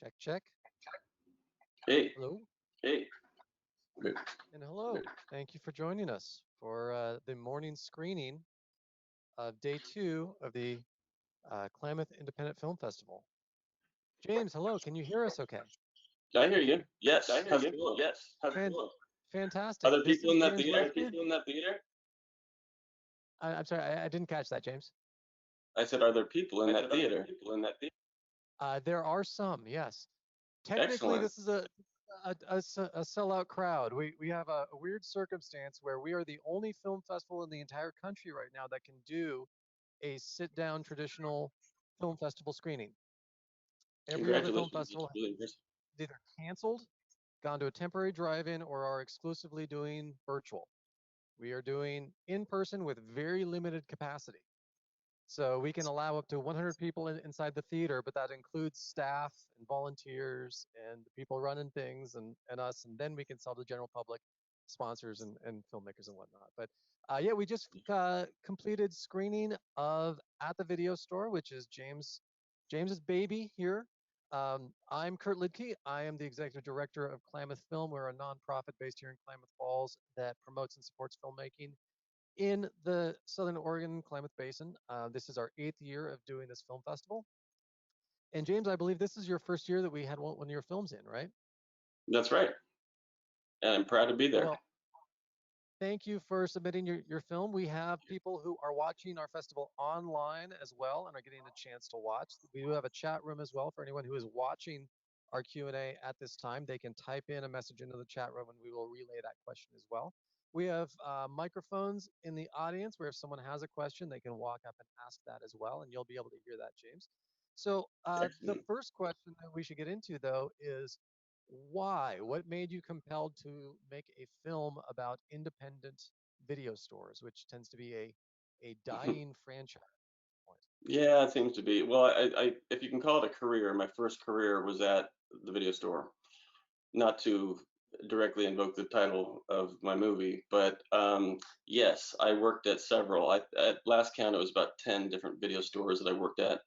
Check, check. Hey, Hello. hey. Good. And hello. Thank you for joining us for the morning screening of day two of the Klamath Independent Film Festival. James, hello. Can you hear us okay? I hear you. I Yes. hear How's it you. going? Yes. How's it Fan- going? Are Fantastic. there This people is in that James theater? Westby. I'm sorry, I didn't catch that, James. I said, are there people in that theater? There are some, yes. Technically, Excellent. this is a sellout crowd. We have a weird circumstance where we are the only film festival in the entire country right now that can do a sit-down traditional film festival screening. Every other film Congratulations. That's festival really impressive. has either canceled, gone to a temporary drive-in, or are exclusively doing virtual. We are doing in person with very limited capacity. So we can allow up to 100 people inside the theater, but that includes staff and volunteers and the people running things and us. And then we can sell to the general public, sponsors and filmmakers and whatnot. But yeah, we just completed screening of At the Video Store, which is James's baby here. I'm Kurt Lidke. I am the executive director of Klamath Film. We're a nonprofit based here in Klamath Falls that promotes and supports filmmaking in the Southern Oregon Klamath Basin. This is our 8th year of doing this film festival. And James, I believe this is your first year that we had one of your films in, right? That's right. And I'm proud to be there. Well, thank you for submitting your film. We have people who are watching our festival online as well and are getting a chance to watch. We do have a chat room as well for anyone who is watching our Q&A at this time. They can type in a message into the chat room and we will relay that question as well. We have microphones in the audience where if someone has a question, they can walk up and ask that as well, and you'll be able to hear that, James. So the Excellent. first question that we should get into, though, is why? What made you compelled to make a film about independent video stores, which tends to be a dying franchise point? Yeah, it seems to be. Well, if you can call it a career, my first career was at the video store. Not to directly invoke the title of my movie, but yes, I worked at several. At last count, it was about 10 different video stores that I worked at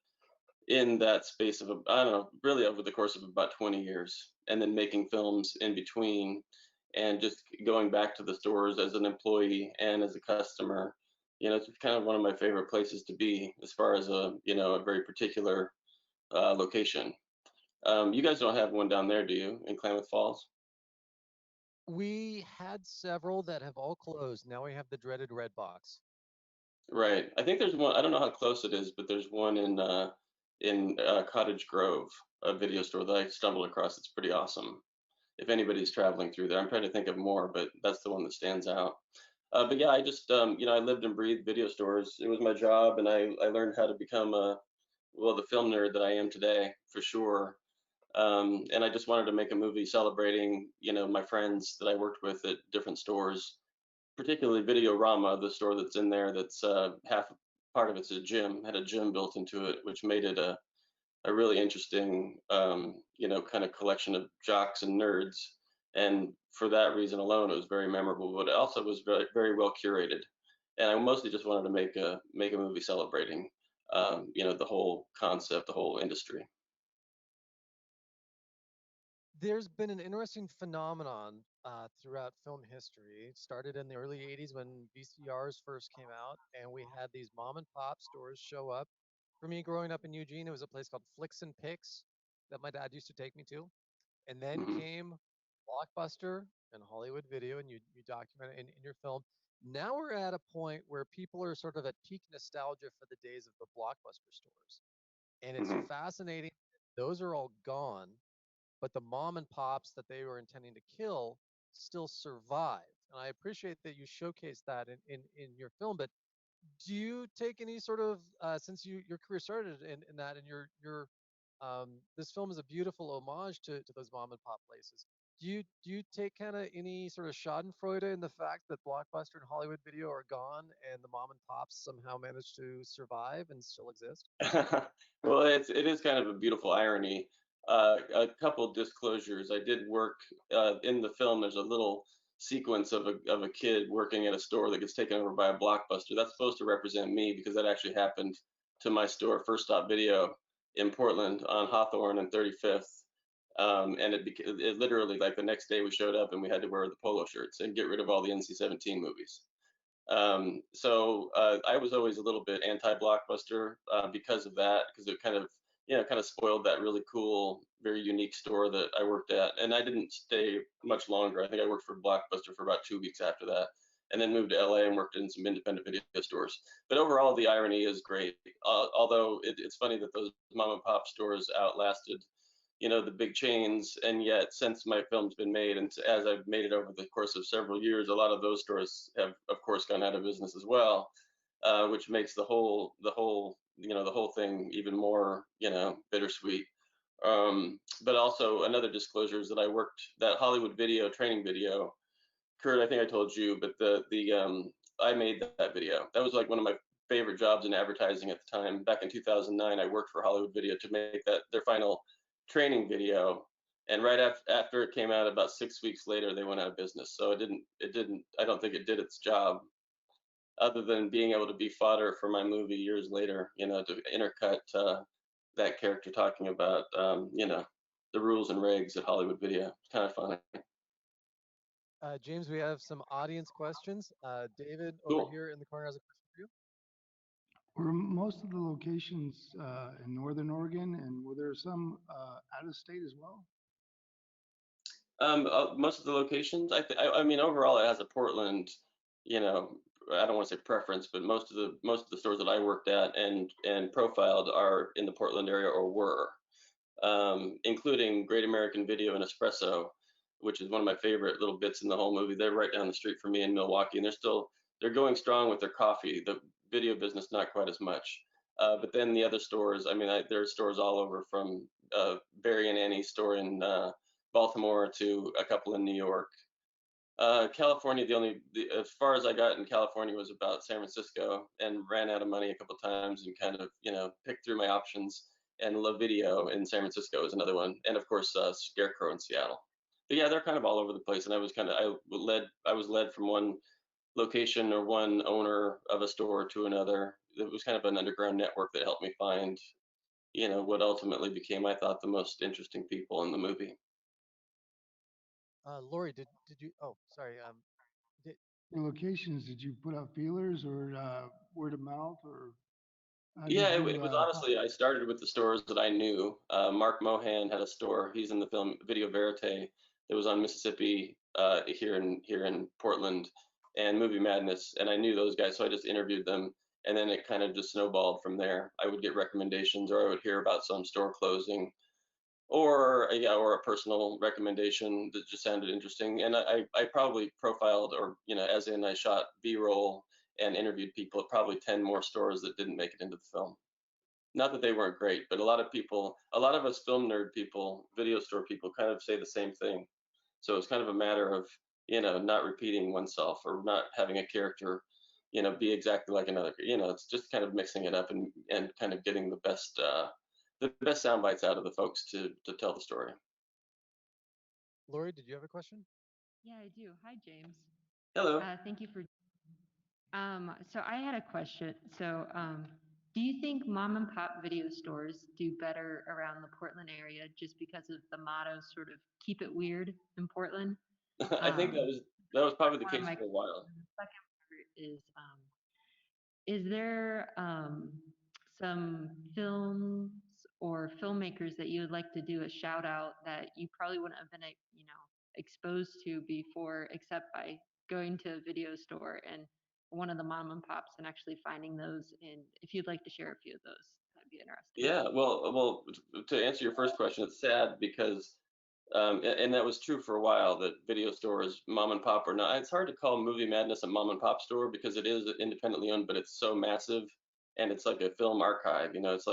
in that space of, I don't know, really over the course of about 20 years, and then making films in between and just going back to the stores as an employee and as a customer. It's kind of one of my favorite places to be as far as a very particular location. You guys don't have one down there, do you, in Klamath Falls? We had several that have all closed. Now we have the dreaded red box. Right. I think there's one. I don't know how close it is, but there's one in Cottage Grove, a video store that I stumbled across. It's pretty awesome. If anybody's traveling through there, I'm trying to think of more, but that's the one that stands out. But yeah, I just I lived and breathed video stores. It was my job, and I learned how to become the film nerd that I am today for sure. And I just wanted to make a movie celebrating my friends that I worked with at different stores, particularly Videorama, the store that's in there. That's half part of it's a gym, had a gym built into it, which made it a really interesting, kind of collection of jocks and nerds. And for that reason alone, it was very memorable. But it also was very, very well curated. And I mostly just wanted to make a movie celebrating, the whole concept, the whole industry. There's been an interesting phenomenon throughout film history. It started in the early 80s when VCRs first came out, and we had these mom and pop stores show up. For me, growing up in Eugene, it was a place called Flicks and Picks that my dad used to take me to. And then Hmm. came Blockbuster and Hollywood Video, and you document it in your film. Now we're at a point where people are sort of at peak nostalgia for the days of the Blockbuster stores. And it's Hmm. fascinating. Those are all gone, but the mom and pops that they were intending to kill still survive. And I appreciate that you showcase that in your film. But do you take any sort of since your career started in that and your this film is a beautiful homage to those mom and pop places. Do you take kind of any sort of Schadenfreude in the fact that Blockbuster and Hollywood Video are gone and the mom and pops somehow managed to survive and still exist? Well, it is kind of a beautiful irony. A couple disclosures. I did work in the film. There's a little sequence of a kid working at a store that gets taken over by a Blockbuster. That's supposed to represent me because that actually happened to my store, First Stop Video, in Portland on Hawthorne and 35th. And it literally, like, the next day we showed up and we had to wear the polo shirts and get rid of all the NC-17 movies. I was always a little bit anti-blockbuster because of that, because it kind of, kind of spoiled that really cool, very unique store that I worked at. And I didn't stay much longer. I think I worked for Blockbuster for about 2 weeks after that, and then moved to LA and worked in some independent video stores. But overall, the irony is great. Although it's funny that those mom and pop stores outlasted, the big chains, and yet since my film's been made, and as I've made it over the course of several years, a lot of those stores have of course gone out of business as well, which makes the whole thing even more, bittersweet. But also, another disclosure is that I worked that Hollywood video training video. Kurt, I think I told you, but the I made that video. That was like one of my favorite jobs in advertising at the time. Back in 2009, I worked for Hollywood Video to make that their final training video. And right after it came out, about 6 weeks later, they went out of business. So I don't think it did its job, other than being able to be fodder for my movie years later, to intercut that character talking about, the rules and regs at Hollywood Video. It's kind of funny. James, we have some audience questions. David over Cool. here in the corner has a question for you. Were most of the locations in Northern Oregon, and were there some out of state as well? Most of the locations, I mean, overall, it has a Portland, you know, I don't want to say preference, but most of the stores that I worked at and profiled are in the Portland area or were, including Great American Video and Espresso, which is one of my favorite little bits in the whole movie. They're right down the street from me in Milwaukee, and they're going strong with their coffee. The video business not quite as much. But then the other stores, I mean, there are stores all over, from Barry and Annie's store in Baltimore to a couple in New York. California, as far as I got in California was about San Francisco, and ran out of money a couple times and kind of, picked through my options. And La Video in San Francisco is another one, and of course Scarecrow in Seattle. But yeah, they're kind of all over the place. And I was led from one location or one owner of a store to another. It was kind of an underground network that helped me find, what ultimately became, I thought, the most interesting people in the movie. Lori, did you? Oh, sorry. Did, The locations, did you put out feelers or word of mouth, or how Yeah, did it you was find? honestly, I started with the stores that I knew. Mark Mohan had a store. He's in the film Video Verite. That was on Mississippi, here in Portland, and Movie Madness. And I knew those guys, so I just interviewed them. And then it kind of just snowballed from there. I would get recommendations, or I would hear about some store closing, or yeah, or a personal recommendation that just sounded interesting. And I probably profiled, or as in I shot B-roll and interviewed people at probably 10 more stores that didn't make it into the film. Not that they weren't great, but a lot of us film nerd people, video store people, kind of say the same thing. So it's kind of a matter of, not repeating oneself, or not having a character, be exactly like another. It's just kind of mixing it up, and kind of getting the best sound bites out of the folks to tell the story. Lori, did you have a question? Yeah, I do. Hi, James. Hello. Thank you for. So I had a question. Do you think mom and pop video stores do better around the Portland area just because of the motto, sort of "keep it weird" in Portland? I think that Um, was that was probably that's the one of case my for a while. questions. The second part is there some films or filmmakers that you would like to do a shout out that you probably wouldn't have been, exposed to before, except by going to a video store and one of the mom and pops and actually finding those? And if you'd like to share a few of those, that'd be interesting. Yeah, well, to answer your first question, it's sad because, and that was true for a while, that video stores, mom and pop or not. It's hard to call Movie Madness a mom and pop store because it is independently owned, but it's so massive, and it's like a film archive. It's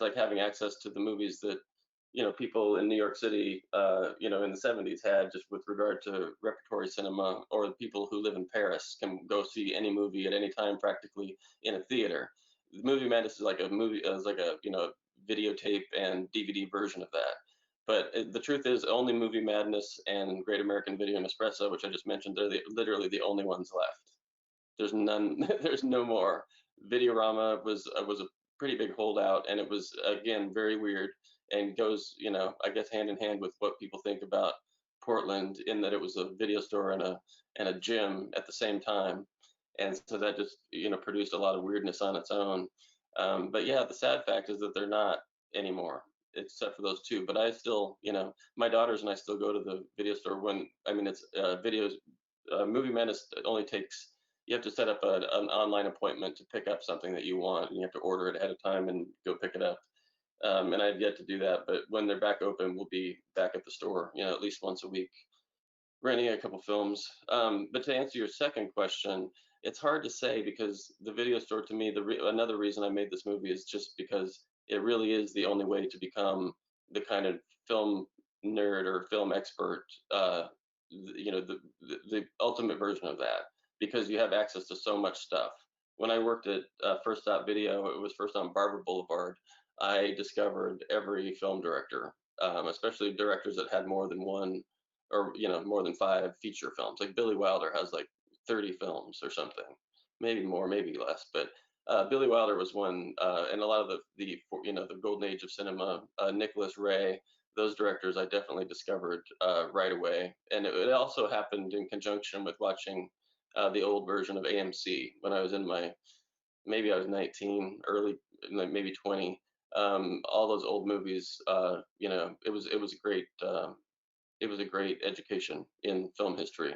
like having access to the movies that, people in New York City, in the 70s had, just with regard to repertory cinema, or the people who live in Paris can go see any movie at any time practically in a theater. The Movie Madness is like a movie, is like a, videotape and DVD version of that. But the truth is, only Movie Madness and Great American Video and Espresso, which I just mentioned, they're literally the only ones left. There's none. There's no more. Videorama was a pretty big holdout, and it was, again, very weird. and goes, I guess hand in hand with what people think about Portland, in that it was a video store and a gym at the same time, and so that just produced a lot of weirdness on its own. But yeah, the sad fact is that they're not anymore, except for those two. But I still, my daughters and I still go to the video store when, I mean, it's videos. Movie Menace, it only takes, you have to set up an online appointment to pick up something that you want, and you have to order it ahead of time and go pick it up. And I've yet to do that, but when they're back open, we'll be back at the store, at least once a week, renting a couple films. But to answer your second question, it's hard to say, because the video store, to me, another reason I made this movie is just because it really is the only way to become the kind of film nerd or film expert, the ultimate version of that, because you have access to so much stuff. When I worked at First Stop Video, it was first on Barber Boulevard. I discovered every film director, especially directors that had more than one, or more than 5 feature films. Like Billy Wilder has like 30 films or something, maybe more, maybe less. But Billy Wilder was one, and a lot of the golden age of cinema. Nicholas Ray, those directors I definitely discovered right away, and it also happened in conjunction with watching the old version of AMC when I was in my, maybe I was 19, early, like maybe 20. All those old movies, it was a great education in film history,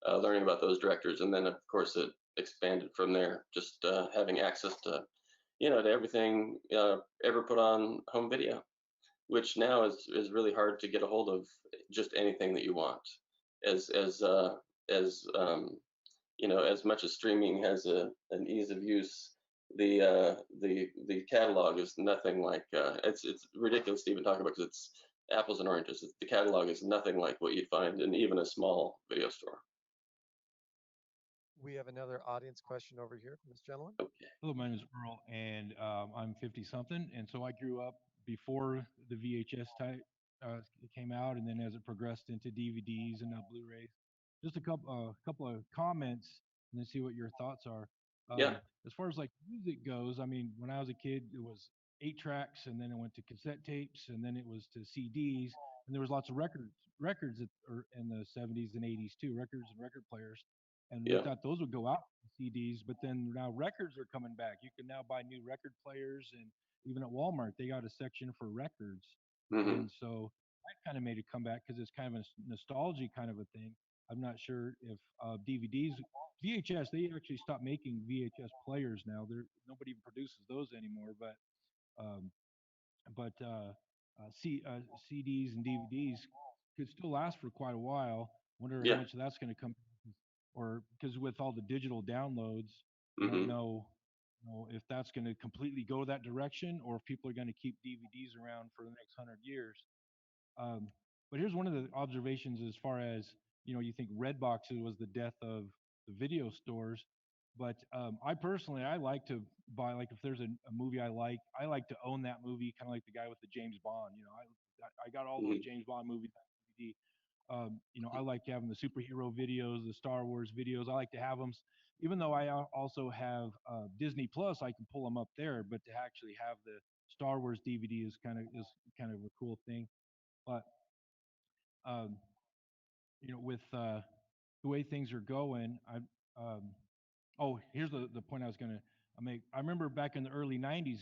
learning about those directors, and then of course it expanded from there. Just having access to to everything ever put on home video, which now is really hard to get a hold of. Just anything that you want, as much as streaming has an ease of use, the catalog is nothing like. It's ridiculous to even talk about, because it's apples and oranges. The catalog is nothing like what you'd find in even a small video store. We have another audience question over here from this gentleman. Okay. Hello, my name is Earl, and I'm 50 something, and so I grew up before the VHS type came out, and then as it progressed into DVDs and now Blu-rays. Just a couple of comments, and then see what your thoughts are. Yeah. As far as like music goes, I mean, when I was a kid, it was 8 tracks, and then it went to cassette tapes, and then it was to CDs, and there was lots of records in the 70s and 80s too, records and record players, and we Yeah. thought those would go out CDs, but then now records are coming back. You can now buy new record players, and even at Walmart, they got a section for records. Hmm. And so that kind of made a comeback because it's kind of a nostalgia kind of a thing. I'm not sure if DVDs, VHS, they actually stopped making VHS players now. Nobody even produces those anymore. Um, but CDs and DVDs could still last for quite a while. Wonder how Yeah. much that's going to come, or because with all the digital downloads, I don't Hmm. know if that's going to completely go that direction, or if people are going to keep DVDs around for the next 100 years. Um, but here's one of the observations as far as, you think Redbox was the death of the video stores. But I personally, I like to buy, like if there's a movie I like to own that movie, kind of like the guy with the James Bond. I got all those Hmm. James Bond movies on DVD. I like having the superhero videos, the Star Wars videos. I like to have them, even though I also have Disney Plus. I can pull them up there, but to actually have the Star Wars DVD is kind of a cool thing. But um, with the way things are going, oh, here's the point I was going to make. I remember back in the early 90s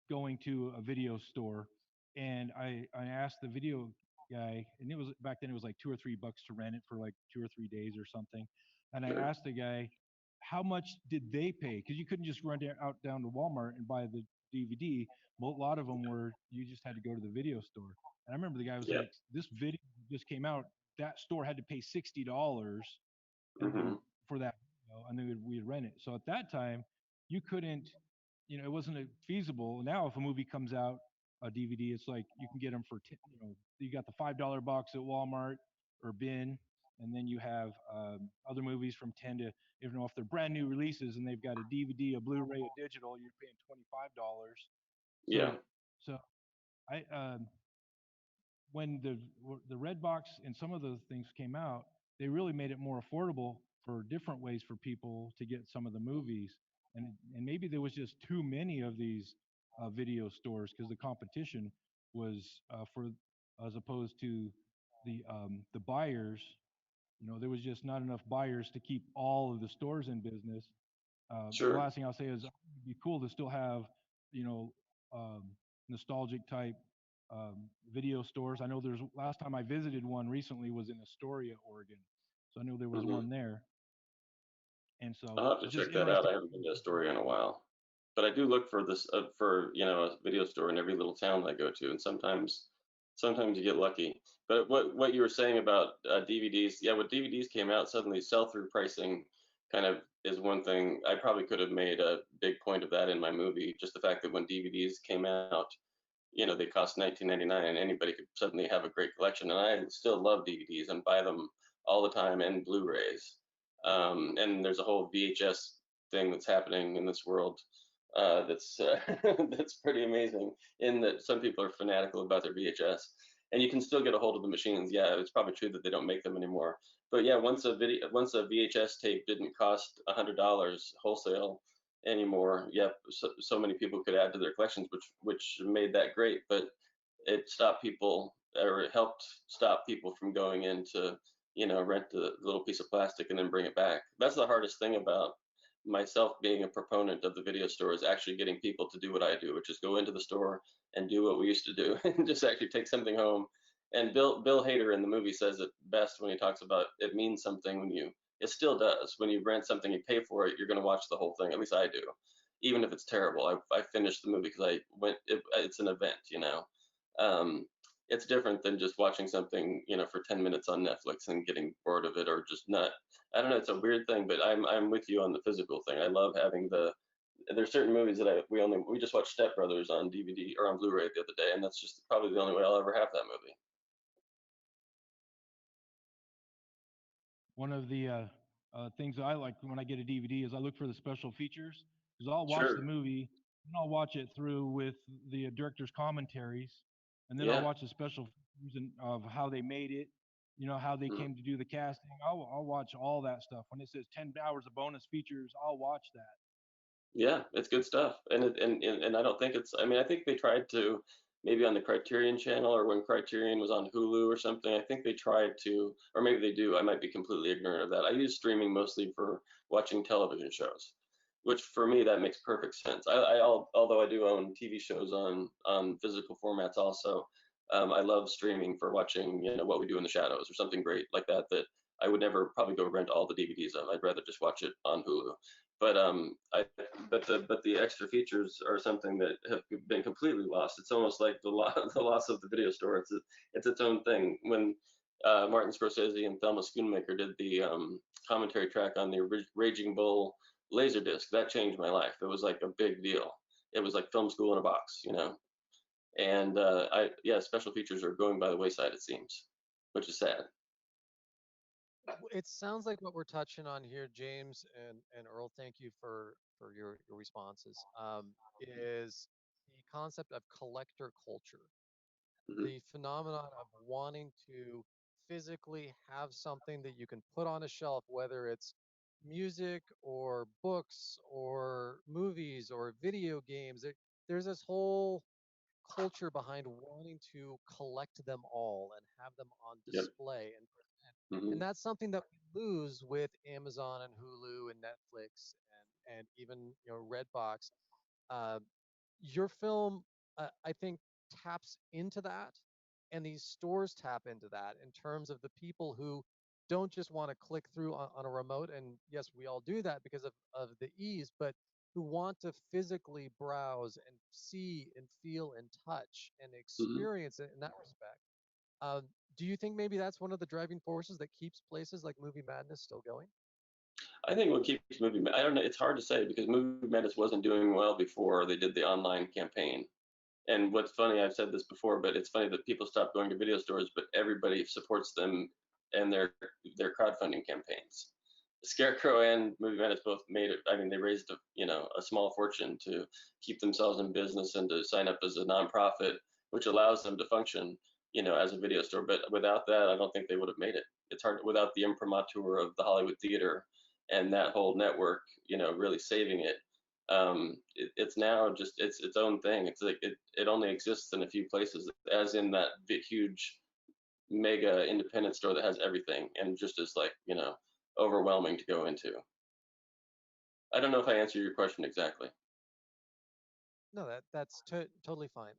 going to a video store, and I asked the video guy, and it was back then it was like $2 or $3 to rent it for like 2 or 3 days or something. And I Sure. asked the guy, how much did they pay? Because you couldn't just run out down to Walmart and buy the DVD. Well, a lot of them were, you just had to go to the video store. And I remember the guy was Yeah. like, this video just came out. That store had to pay $60 and Hmm. for that, and then we'd rent it. So at that time, you couldn't, it wasn't feasible. Now, if a movie comes out, a DVD, it's like you can get them for, you got the $5 box at Walmart or bin, and then you have other movies from 10 to, if they're brand new releases and they've got a DVD, a Blu-ray, a digital, you're paying $25. Yeah. So I when the red box and some of those things came out, they really made it more affordable for different ways for people to get some of the movies. And maybe there was just too many of these video stores because the competition was for, as opposed to the buyers. There was just not enough buyers to keep all of the stores in business. The Sure. last thing I'll say is it'd be cool to still have, you know, um, nostalgic type video stores. I know there's, last time I visited one recently was in Astoria, Oregon. So I know there was Hmm. one there. And so I'll have to it's just check that out. interesting. I haven't been to Astoria in a while, but I do look for this for a video store in every little town I go to, and sometimes you get lucky. But what you were saying about DVDs, yeah, when DVDs came out, suddenly sell-through pricing kind of is one thing. I probably could have made a big point of that in my movie. Just the fact that when DVDs came out, they cost 19.99, and anybody could suddenly have a great collection. And I still love DVDs and buy them all the time, and Blu-rays. And there's a whole VHS thing that's happening in this world that's that's pretty amazing. In that some people are fanatical about their VHS, and you can still get a hold of the machines. Yeah, it's probably true that they don't make them anymore. But yeah, once a VHS tape didn't cost $100 wholesale anymore. Yep, so many people could add to their collections, which made that great. But it stopped people, or it helped stop people from going in to rent the little piece of plastic and then bring it back. That's the hardest thing about myself being a proponent of the video store, is actually getting people to do what I do, which is go into the store and do what we used to do and just actually take something home. And Bill Hader in the movie says it best when he talks about it means something when you, it still does. When you rent something, you pay for it, you're going to watch the whole thing. At least I do, even if it's terrible. I finished the movie because it's an event. Um, it's different than just watching something, for 10 minutes on Netflix and getting bored of it, or just not. I don't know. It's a weird thing, but I'm with you on the physical thing. I love having there's certain movies that we just watched Step Brothers on DVD or on Blu-ray the other day, and that's just probably the only way I'll ever have that movie. One of the things that I like when I get a DVD is I look for the special features, because I'll watch the Sure. movie and I'll watch it through with the director's commentaries, and then I'll Yeah. watch the special features of how they made it, how they Mhm. came to do the casting. I'll watch all that stuff. When it says 10 hours of bonus features, I'll watch that. Yeah, it's good stuff. And I don't think it's, I mean, I think they tried to, maybe on the Criterion channel, or when Criterion was on Hulu or something, I think they tried to, or maybe they do. I might be completely ignorant of that. I use streaming mostly for watching television shows, which for me, that makes perfect sense. Although I do own TV shows on physical formats also, I love streaming for watching, What We Do in the Shadows or something great like that, that I would never probably go rent all the DVDs of. I'd rather just watch it on Hulu. But the extra features are something that have been completely lost. It's almost like the loss of the video store. It's its own thing. When Martin Scorsese and Thelma Schoonmaker did the commentary track on the Raging Bull Laserdisc, that changed my life. It was like a big deal. It was like film school in a box. And yeah, special features are going by the wayside, it seems, which is sad. It sounds like what we're touching on here, James and Earl. Thank you for your responses. Is the concept of collector culture, Hmm. the phenomenon of wanting to physically have something that you can put on a shelf, whether it's music or books or movies or video games. There's this whole culture behind wanting to collect them all and have them on Yep. display and present. And Hmm. that's something that we lose with Amazon and Hulu and Netflix and even Redbox. Uh, your film, I think, taps into that, and these stores tap into that in terms of the people who don't just want to click through on a remote. And yes, we all do that because of the ease, but who want to physically browse and see and feel and touch and Hmm. experience it in that respect. Um, do you think maybe that's one of the driving forces that keeps places like Movie Madness still going? I think what keeps I don't know, it's hard to say because Movie Madness wasn't doing well before they did the online campaign. And what's funny, I've said this before, but it's funny that people stop going to video stores, but everybody supports them and their crowdfunding campaigns. Scarecrow and Movie Madness both made it. I mean, they raised a small fortune to keep themselves in business and to sign up as a nonprofit, which allows them to function, as a video store. But without that, I don't think they would have made it. It's hard without the imprimatur of the Hollywood theater and that whole network, really saving it. It's now just its own thing. It's like it only exists in a few places, as in that huge mega independent store that has everything and just is like, overwhelming to go into. I don't know if I answered your question exactly. No, that's totally fine.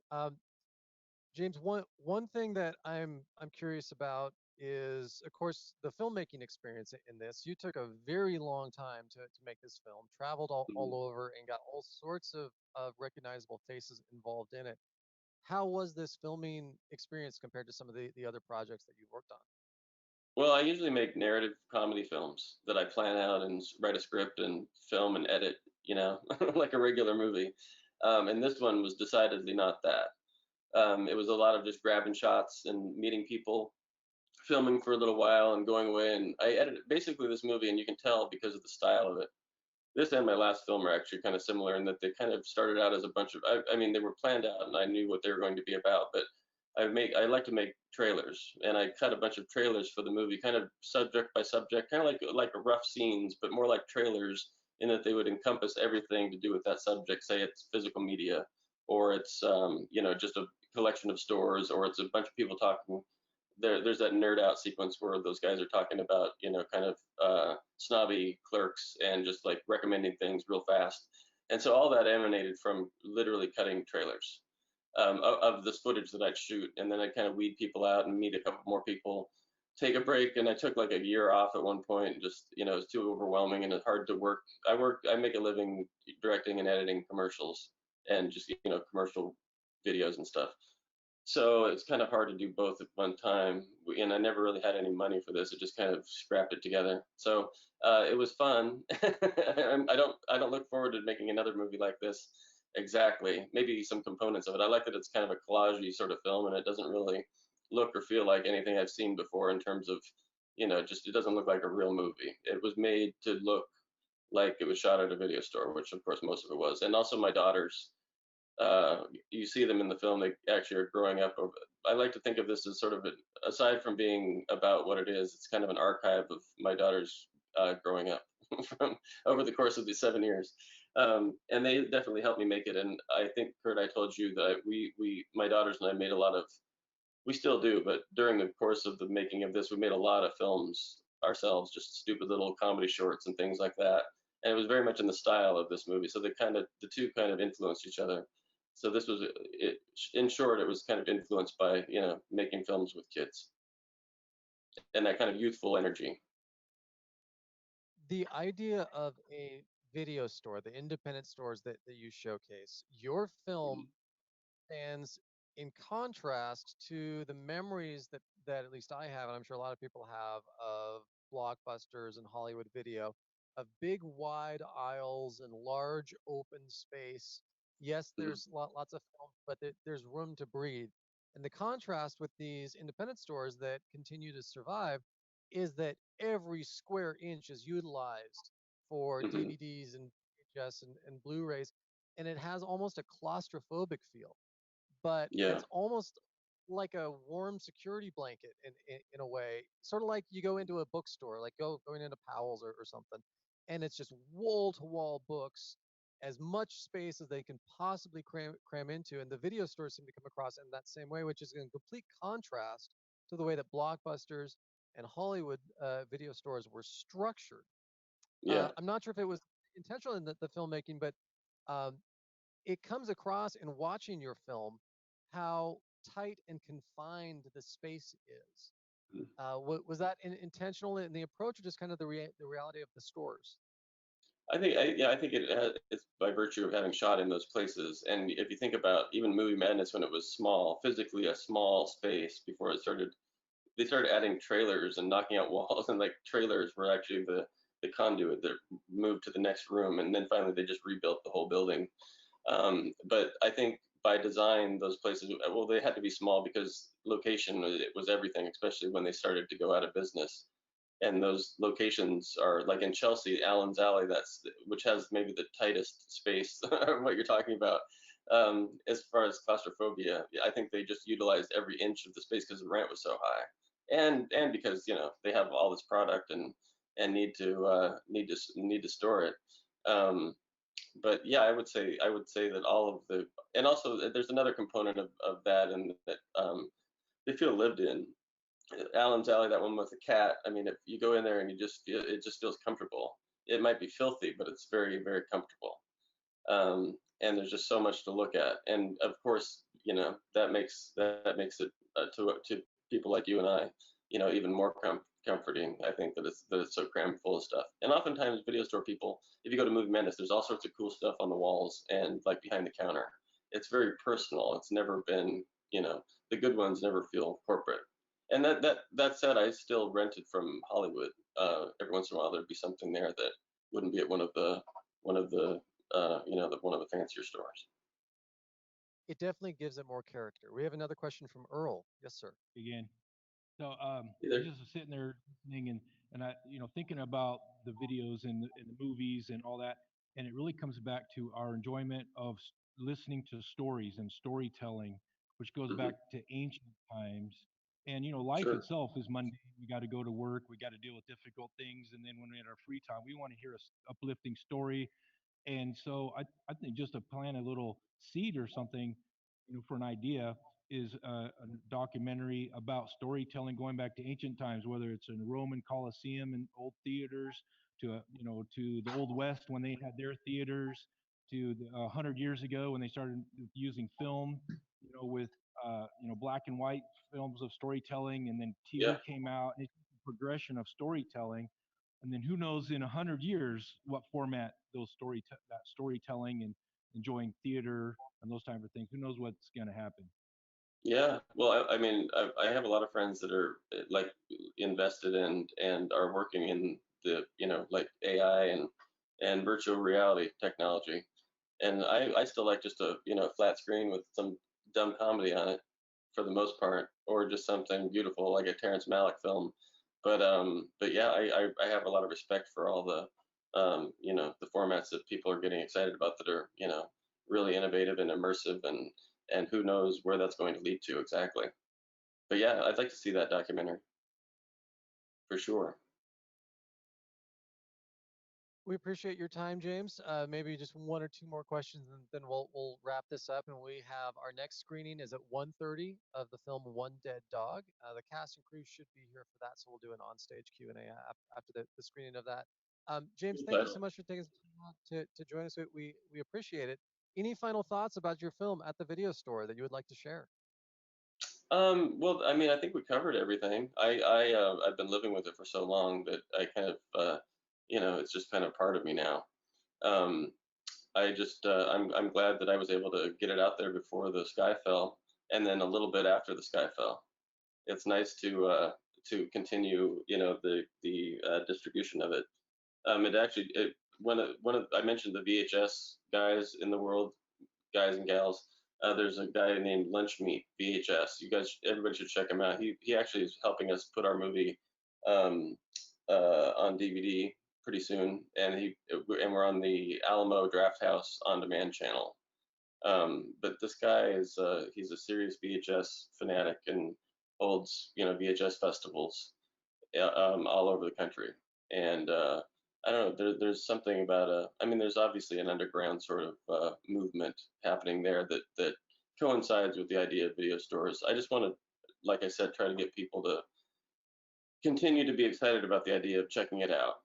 James, one thing that I'm curious about is, of course, the filmmaking experience in this. You took a very long time to make this film, traveled all Mhm. over, and got all sorts of recognizable faces involved in it. How was this filming experience compared to some of the other projects that you've worked on? Well, I usually make narrative comedy films that I plan out and write a script and film and edit, like a regular movie. And this one was decidedly not that. It was a lot of just grabbing shots and meeting people, filming for a little while and going away. And I edited basically this movie, and you can tell because of the style of it. This and my last film are actually kind of similar in that they kind of started out as a bunch of, I mean, they were planned out and I knew what they were going to be about, but I like to make trailers, and I cut a bunch of trailers for the movie, kind of subject by subject, kind of like a rough scenes, but more like trailers in that they would encompass everything to do with that subject. Say it's physical media, or it's just a collection of stores, or it's a bunch of people talking. There's that nerd out sequence where those guys are talking about, kind of snobby clerks and just like recommending things real fast. And so all that emanated from literally cutting trailers of this footage that I'd shoot. And then I'd kind of weed people out and meet a couple more people, take a break. And I took like a year off at one point, and just, it was too overwhelming and it's hard to work. I make a living directing and editing commercials and just, commercial videos and stuff. So it's kind of hard to do both at one time, and I never really had any money for this. I just kind of scrapped it together. So it was fun. I don't look forward to making another movie like this exactly. Maybe some components of it. I like that it's kind of a collagey sort of film, and it doesn't really look or feel like anything I've seen before in terms of, just it doesn't look like a real movie. It was made to look like it was shot at a video store, which of course most of it was. And also my daughters, uh, you see them in the film. They actually are growing up. I like to think of this as sort of, aside from being about what it is, it's kind of an archive of my daughters growing up from over the course of these 7 years. And they definitely helped me make it. And I think, Kurt, I told you that my daughters and I made a lot of, we still do, but during the course of the making of this, we made a lot of films ourselves, just stupid little comedy shorts and things like that. And it was very much in the style of this movie. So the two kind of influenced each other. So this was, in short, it was kind of influenced by, making films with kids and that kind of youthful energy. The idea of a video store, the independent stores that you showcase, your film stands in contrast to the memories that at least I have, and I'm sure a lot of people have, of blockbusters and Hollywood video, of big wide aisles and large open space. Yes, Mhm. there's lots of film, but there's room to breathe. And the contrast with these independent stores that continue to survive is that every square inch is utilized for Mhm. DVDs and VHS and Blu-rays, and it has almost a claustrophobic feel, but Yeah. it's almost like a warm security blanket in a way, sort of like you go into a bookstore, like going into Powell's or something, and it's just wall to wall books, as much space as they can possibly cram into. And the video stores seem to come across in that same way, which is in complete contrast to the way that blockbusters and Hollywood video stores were structured. Yeah. I'm not sure if it was intentional in the filmmaking, but um, it comes across in watching your film how tight and confined the space is. Mhm. Was that intentional in the approach, or just kind of the reality of the stores? I think it's by virtue of having shot in those places. And if you think about even Movie Madness, when it was small, physically a small space before it started, they started adding trailers and knocking out walls, and like trailers were actually the conduit that moved to the next room, and then finally they just rebuilt the whole building. But I think by design, those places, well, they had to be small because location was everything, especially when they started to go out of business. And those locations are like in Chelsea, Allen's Alley, which has maybe the tightest space of what you're talking about. As far as claustrophobia, I think they just utilized every inch of the space because the rent was so high, and because they have all this product and need to store it. Um, But yeah, I would say that all of the, and also there's another component of that, and that they feel lived in. Alan's Alley, that one with the cat. I mean, if you go in there and you just feel, it just feels comfortable. It might be filthy, but it's very, very comfortable. And there's just so much to look at. And of course, that makes it to people like you and I, even more comforting. I think that it's so crammed full of stuff. And oftentimes, video store people, if you go to Movie Madness, there's all sorts of cool stuff on the walls and like behind the counter. It's very personal. It's never been, the good ones never feel corporate. And that said, I still rented from Hollywood. Every once in a while, there'd be something there that wouldn't be at one of the fancier stores. It definitely gives it more character. We have another question from Earl. Yes, sir. Again. So I Either. just was sitting there listening and I thinking about the videos and the movies and all that, and it really comes back to our enjoyment of listening to stories and storytelling, which goes Hmm. back to ancient times. And life Sure. itself is mundane. We got to go to work. We got to deal with difficult things, and then when we're in our free time, we want to hear a uplifting story. And so I think just to plant a little seed or something, for an idea is a documentary about storytelling going back to ancient times, whether it's in the Roman Colosseum and old theaters, to the Old West when they had their theaters, to 100 years ago when they started using film, with black and white films of storytelling, and then Yeah. TV came out. It's a progression of storytelling, and then who knows in 100 years what format that storytelling and enjoying theater and those type of things. Who knows what's going to happen? Yeah. Well, I mean, I have a lot of friends that are like invested in and are working in the, like AI and virtual reality technology. And I still like just a, flat screen with some dumb comedy on it for the most part, or just something beautiful like a Terrence Malick film. But yeah, I have a lot of respect for all the formats that people are getting excited about that are, really innovative and immersive, and who knows where that's going to lead to exactly. But yeah, I'd like to see that documentary for sure. We appreciate your time, James. Maybe just one or two more questions, and then we'll wrap this up. And we have our next screening is at 1:30 of the film One Dead Dog. The cast and crew should be here for that, so we'll do an on-stage Q&A after the screening of that. James, Cool thank you so title. much for taking some time out to join us. We appreciate it. Any final thoughts about your film at the video store that you would like to share? Well, I mean, I think we covered everything. I've been living with it for so long that I kind of, it's just kind of part of me now. Um, I'm glad that I was able to get it out there before the sky fell, and then a little bit after the sky fell. It's nice to continue, the distribution of it. It actually, one of I mentioned the VHS guys in the world, guys and gals. There's a guy named Lunch Meat VHS. Everybody should check him out. He actually is helping us put our movie um, on DVD pretty soon, and we're on the Alamo Draft House on demand channel. But this guy he's a serious VHS fanatic and holds VHS festivals all over the country. And I don't know, there's something about I mean, there's obviously an underground sort of movement happening there that coincides with the idea of video stores. I just want to, like I said, try to get people to continue to be excited about the idea of checking it out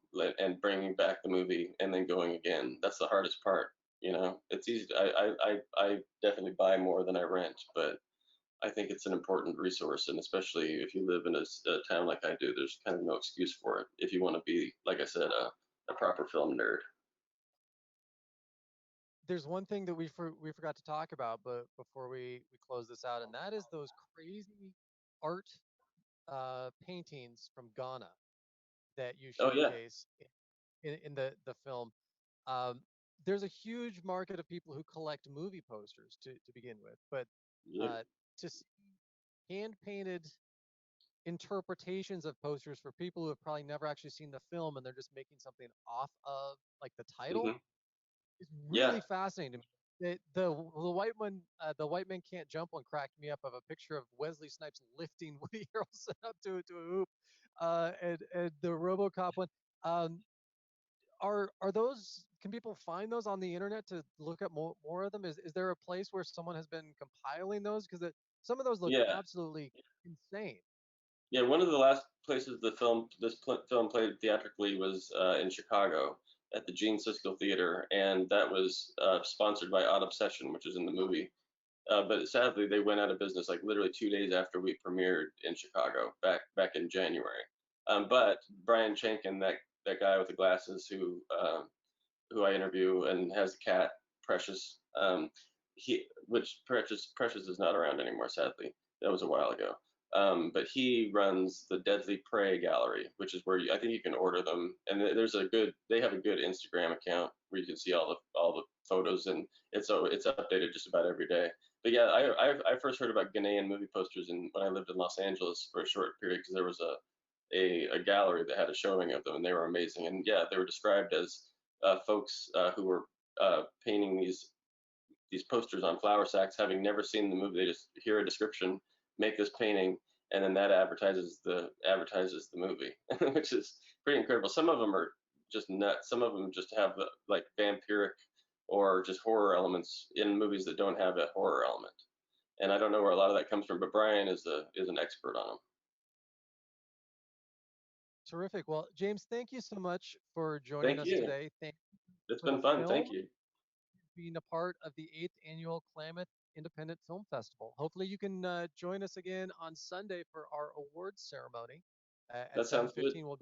and bringing back the movie and then going again. That's the hardest part. It's easy. I definitely buy more than I rent, but I think it's an important resource, and especially if you live in a town like I do, there's kind of no excuse for it if you want to be, like I said, a proper film nerd. There's one thing that we forgot to talk about, but before we close this out, and that is those crazy art paintings from Ghana that you Oh yeah. showcase in the film. Um, there's a huge market of people who collect movie posters to begin with, but Yep. uh, to see hand painted interpretations of posters for people who have probably never actually seen the film and they're just making something off of like the title Hmm. is Yeah. really fascinating to me. The white man can't jump one cracked me up of a picture of Wesley Snipes lifting Woody Harrelson up to a hoop, and the RoboCop one. Um, are those? Can people find those on the internet to look at more of them? Is there a place where someone has been compiling those? Because some of those look Yeah, absolutely insane. yeah. One of the last places film played theatrically was in Chicago at the Gene Siskel Theater, and that was sponsored by Odd Obsession, which is in the movie. But sadly, they went out of business like literally 2 days after we premiered in Chicago back in January. But Brian Chankin, that guy with the glasses who I interview and has the cat Precious, which Precious is not around anymore, sadly. That was a while ago. But he runs the Deadly Prey Gallery, which is where I think you can order them. And they have a good Instagram account where you can see all the photos, and it's updated just about every day. But yeah, I first heard about Ghanaian movie posters when I lived in Los Angeles for a short period, because there was a gallery that had a showing of them, and they were amazing. And yeah, they were described as folks who were painting these posters on flour sacks, having never seen the movie. They just hear a description, make this painting, and then that advertises the movie, which is pretty incredible. Some of them are just nuts. Some of them just have like vampiric or just horror elements in movies that don't have a horror element. And I don't know where a lot of that comes from, but Brian is an expert on them. Terrific. Well, James, thank you so much for joining Thank us you. today. Thank you It's for the been fun. film, Thank you. being a part of the 8th Annual Klamath Independent Film Festival. Hopefully you can join us again on Sunday for our awards ceremony at That sounds good. 7:15. We'll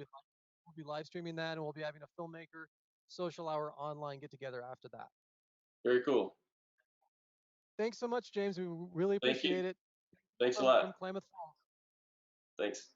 be live streaming that, and we'll be having a filmmaker social hour online get together after that. Very cool. Thanks so much, James. We really Thank you. appreciate it. Thanks a From lot. Klamath Falls. Thanks.